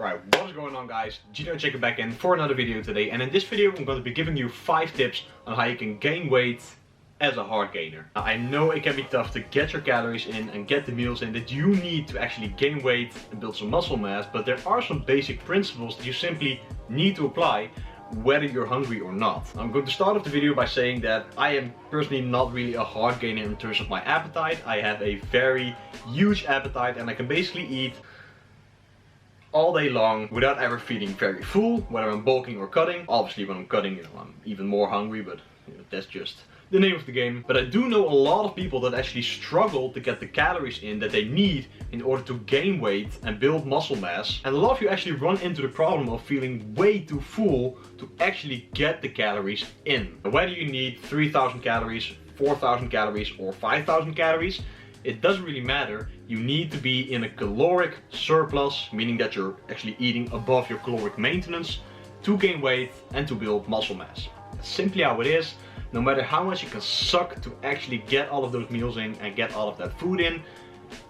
Alright, what is going on guys? Gino Jacob back in for another video today, and in this video I'm going to be giving you 5 tips on how you can gain weight as a hard gainer. Now I know it can be tough to get your calories in and get the meals in that you need to actually gain weight and build some muscle mass, but there are some basic principles that you simply need to apply whether you're hungry or not. I'm going to start off the video by saying that I am personally not really a hard gainer in terms of my appetite. I have a very huge appetite and I can basically eat all day long without ever feeling very full, whether I'm bulking or cutting. Obviously when I'm cutting, I'm even more hungry, but that's just the name of the game. But I do know a lot of people that actually struggle to get the calories in that they need in order to gain weight and build muscle mass. And a lot of you actually run into the problem of feeling way too full to actually get the calories in. Whether you need 3,000 calories, 4,000 calories or 5,000 calories, it doesn't really matter. You need to be in a caloric surplus, meaning that you're actually eating above your caloric maintenance to gain weight and to build muscle mass. That's simply how it is. No matter how much you can suck to actually get all of those meals in and get all of that food in,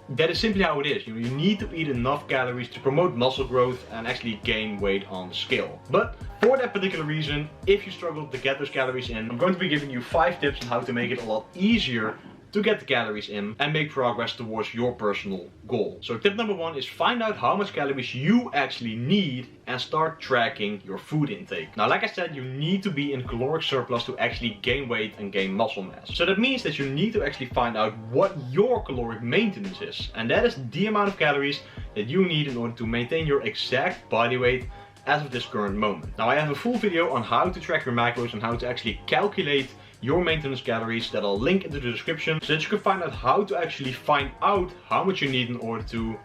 that is simply how it is. You need to eat enough calories to promote muscle growth and actually gain weight on the scale. But for that particular reason, if you struggle to get those calories in, I'm going to be giving you 5 tips on how to make it a lot easier to get the calories in and make progress towards your personal goal. So tip number 1 is find out how much calories you actually need and start tracking your food intake. Now like I said, you need to be in caloric surplus to actually gain weight and gain muscle mass. So that means that you need to actually find out what your caloric maintenance is, and that is the amount of calories that you need in order to maintain your exact body weight as of this current moment. Now I have a full video on how to track your macros and how to actually calculate your maintenance calories that I'll link into the description, so that you can find out how to actually find out how much you need in order to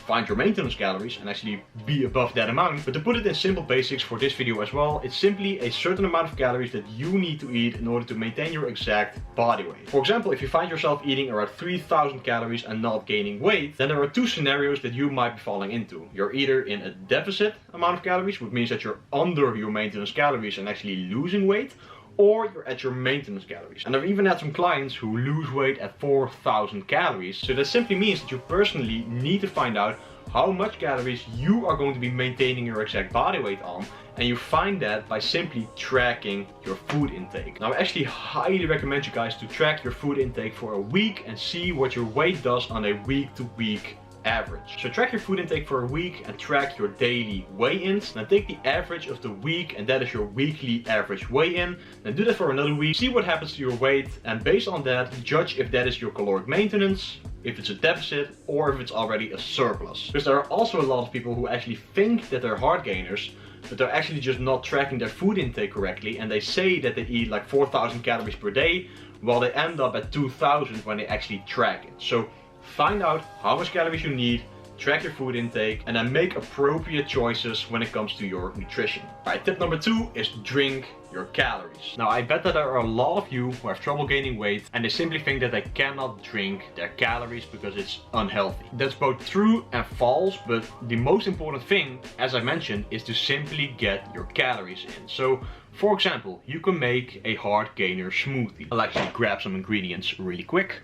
find your maintenance calories and actually be above that amount. But to put it in simple basics for this video as well, it's simply a certain amount of calories that you need to eat in order to maintain your exact body weight. For example, if you find yourself eating around 3,000 calories and not gaining weight, then there are 2 scenarios that you might be falling into. You're either in a deficit amount of calories, which means that you're under your maintenance calories and actually losing weight, or you're at your maintenance calories. And I've even had some clients who lose weight at 4,000 calories. So that simply means that you personally need to find out how much calories you are going to be maintaining your exact body weight on. And you find that by simply tracking your food intake. Now I actually highly recommend you guys to track your food intake for a week and see what your weight does on a week-to-week average. So track your food intake for a week and track your daily weigh-ins. Now take the average of the week, and that is your weekly average weigh-in. Then do that for another week, see what happens to your weight, and based on that judge if that is your caloric maintenance, if it's a deficit, or if it's already a surplus. Because there are also a lot of people who actually think that they're hard gainers, but they're actually just not tracking their food intake correctly, and they say that they eat like 4,000 calories per day while they end up at 2,000 when they actually track it. So find out how much calories you need, track your food intake, and then make appropriate choices when it comes to your nutrition. Alright, tip number 2 is drink your calories. Now I bet that there are a lot of you who have trouble gaining weight and they simply think that they cannot drink their calories because it's unhealthy. That's both true and false, but the most important thing, as I mentioned, is to simply get your calories in. So for example, you can make a hard gainer smoothie. I'll actually grab some ingredients really quick.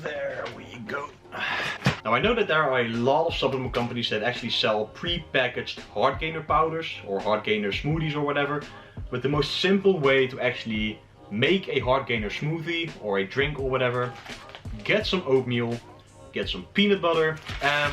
There we go. Now I know that there are a lot of supplement companies that actually sell pre-packaged hard gainer powders or hard gainer smoothies or whatever, but the most simple way to actually make a hard gainer smoothie or a drink or whatever, get some oatmeal, get some peanut butter and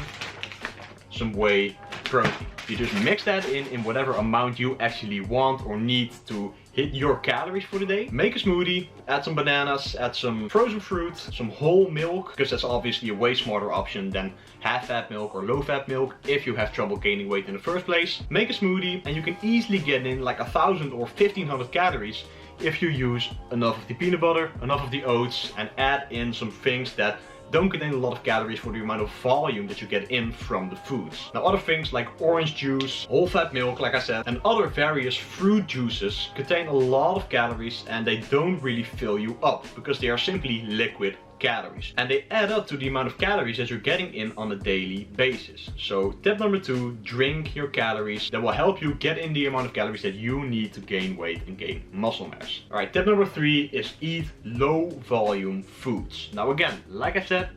some whey protein. You just mix that in whatever amount you actually want or need to hit your calories for the day. Make a smoothie, add some bananas, add some frozen fruit, some whole milk, because that's obviously a way smarter option than half-fat milk or low-fat milk if you have trouble gaining weight in the first place. Make a smoothie and you can easily get in like 1,000 or 1,500 calories if you use enough of the peanut butter, enough of the oats, and add in some things that don't contain a lot of calories for the amount of volume that you get in from the foods. Now other things like orange juice, whole fat milk like I said, and other various fruit juices contain a lot of calories and they don't really fill you up because they are simply liquid calories. And they add up to the amount of calories that you're getting in on a daily basis. So tip number 2, drink your calories. That will help you get in the amount of calories that you need to gain weight and gain muscle mass. Alright, tip number 3 is eat low volume foods. Now again, like I said,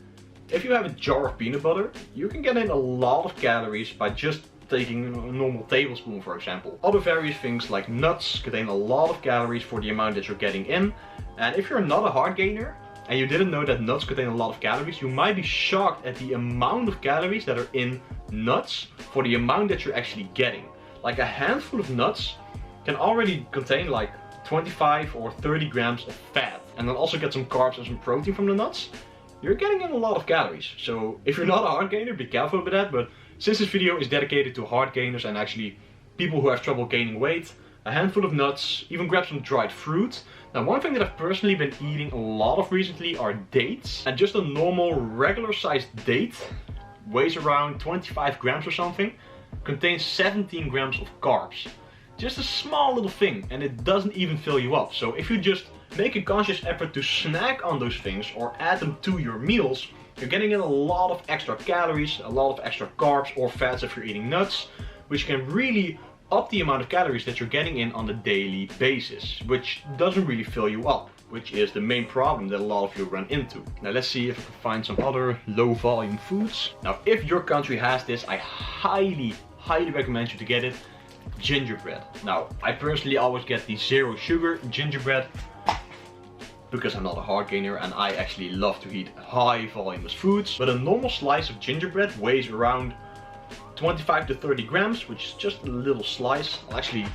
if you have a jar of peanut butter, you can get in a lot of calories by just taking a normal tablespoon, for example. Other various things like nuts contain a lot of calories for the amount that you're getting in. And if you're not a hard gainer and you didn't know that nuts contain a lot of calories, you might be shocked at the amount of calories that are in nuts for the amount that you're actually getting. Like a handful of nuts can already contain like 25 or 30 grams of fat, and then also get some carbs and some protein from the nuts. You're getting in a lot of calories. So if you're not a hard gainer, be careful with that. But since this video is dedicated to hard gainers and actually people who have trouble gaining weight, a handful of nuts, even grab some dried fruit. Now, one thing that I've personally been eating a lot of recently are dates. And just a normal regular sized date weighs around 25 grams or something, contains 17 grams of carbs. Just a small little thing, and it doesn't even fill you up. So if you just make a conscious effort to snack on those things or add them to your meals, you're getting in a lot of extra calories, a lot of extra carbs or fats if you're eating nuts, which can really up the amount of calories that you're getting in on a daily basis, which doesn't really fill you up, which is the main problem that a lot of you run into. Now let's see if I can find some other low volume foods. Now if your country has this, I highly recommend you to get it. Gingerbread. Now I personally always get the 0 sugar gingerbread because I'm not a hard gainer and I actually love to eat high voluminous foods. But a normal slice of gingerbread weighs around 25 to 30 grams, which is just a little slice. I'll actually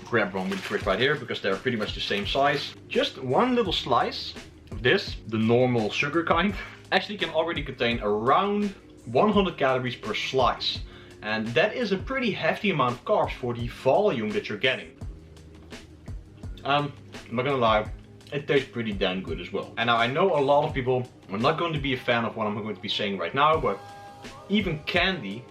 grab one with trick right here because they're pretty much the same size. Just one little slice of this, the normal sugar kind, actually can already contain around 100 calories per slice. And that is a pretty hefty amount of carbs for the volume that you're getting. I'm not gonna lie, it tastes pretty damn good as well. And now I know a lot of people are not going to be a fan of what I'm going to be saying right now, but even candy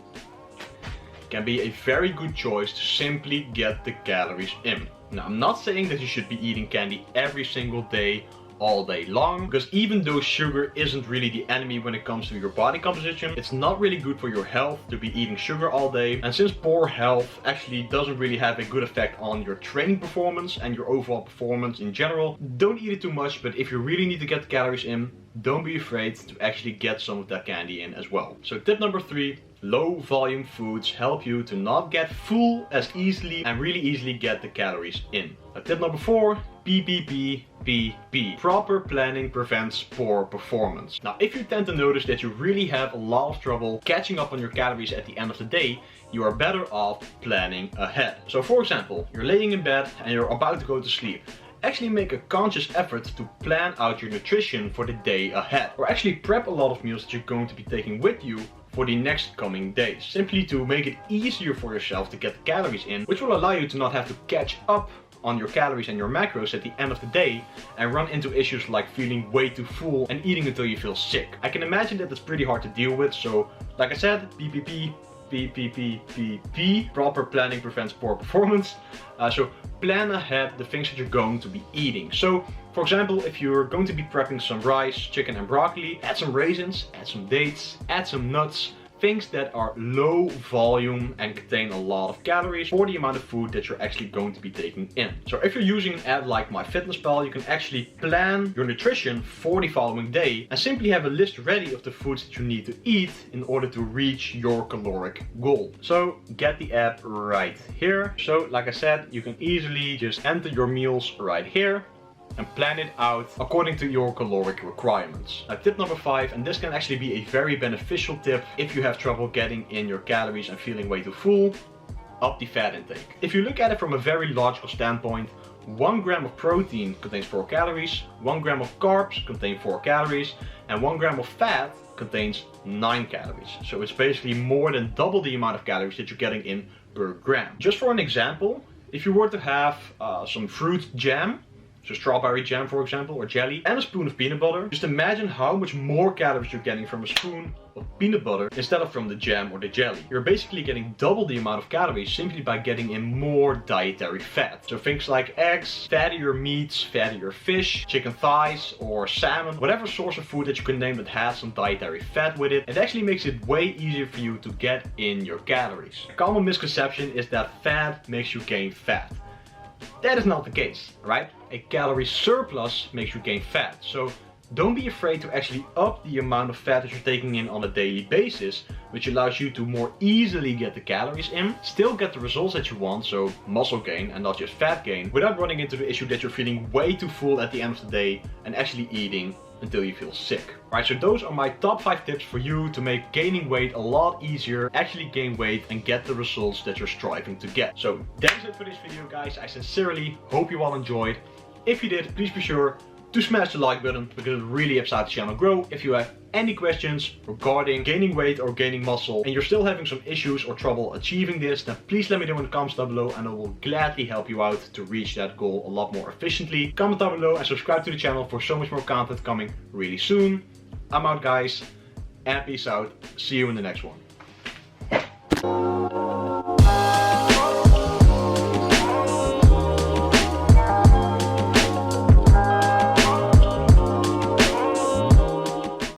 can be a very good choice to simply get the calories in. Now I'm not saying that you should be eating candy every single day, all day long, because even though sugar isn't really the enemy when it comes to your body composition, it's not really good for your health to be eating sugar all day. And since poor health actually doesn't really have a good effect on your training performance and your overall performance in general, don't eat it too much. But if you really need to get the calories in, don't be afraid to actually get some of that candy in as well. So tip number 3, low volume foods help you to not get full as easily and really easily get the calories in. Now, tip number 4, PPP. Proper planning prevents poor performance. Now, if you tend to notice that you really have a lot of trouble catching up on your calories at the end of the day, you are better off planning ahead. So for example, you're laying in bed and you're about to go to sleep. Actually make a conscious effort to plan out your nutrition for the day ahead. Or actually prep a lot of meals that you're going to be taking with you for the next coming days. Simply to make it easier for yourself to get the calories in, which will allow you to not have to catch up on your calories and your macros at the end of the day and run into issues like feeling way too full and eating until you feel sick. I can imagine that it's pretty hard to deal with, so like I said, PPP. Proper planning prevents poor performance. So plan ahead the things that you're going to be eating. So for example, if you're going to be prepping some rice, chicken and broccoli, add some raisins, add some dates, add some nuts, things that are low volume and contain a lot of calories for the amount of food that you're actually going to be taking in. So if you're using an app like MyFitnessPal, you can actually plan your nutrition for the following day and simply have a list ready of the foods that you need to eat in order to reach your caloric goal. So get the app right here. So like I said, you can easily just enter your meals right here and plan it out according to your caloric requirements. Now, tip number 5, and this can actually be a very beneficial tip if you have trouble getting in your calories and feeling way too full, up the fat intake. If you look at it from a very logical standpoint, 1 gram of protein contains 4 calories, 1 gram of carbs contains 4 calories, and 1 gram of fat contains 9 calories. So it's basically more than double the amount of calories that you're getting in per gram. Just for an example, if you were to have some fruit jam, so strawberry jam for example, or jelly, and a spoon of peanut butter, just imagine how much more calories you're getting from a spoon of peanut butter instead of from the jam or the jelly. You're basically getting double the amount of calories simply by getting in more dietary fat. So things like eggs, fattier meats, fattier fish, chicken thighs or salmon, whatever source of food that you can name that has some dietary fat with it, it actually makes it way easier for you to get in your calories. A common misconception is that fat makes you gain fat. That is not the case, right? A calorie surplus makes you gain fat. So Don't be afraid to actually up the amount of fat that you're taking in on a daily basis, which allows you to more easily get the calories in, still get the results that you want, so muscle gain and not just fat gain, without running into the issue that you're feeling way too full at the end of the day and actually eating until you feel sick. Alright, so those are my top 5 tips for you to make gaining weight a lot easier, actually gain weight and get the results that you're striving to get. So that's it for this video, guys. I sincerely hope you all enjoyed. If you did, please be sure to smash the like button because it really helps out the channel grow. If you have any questions regarding gaining weight or gaining muscle and you're still having some issues or trouble achieving this, then please let me know in the comments down below and I will gladly help you out to reach that goal a lot more efficiently. Comment down below and subscribe to the channel for so much more content coming really soon. I'm out, guys, and peace out. See you in the next one.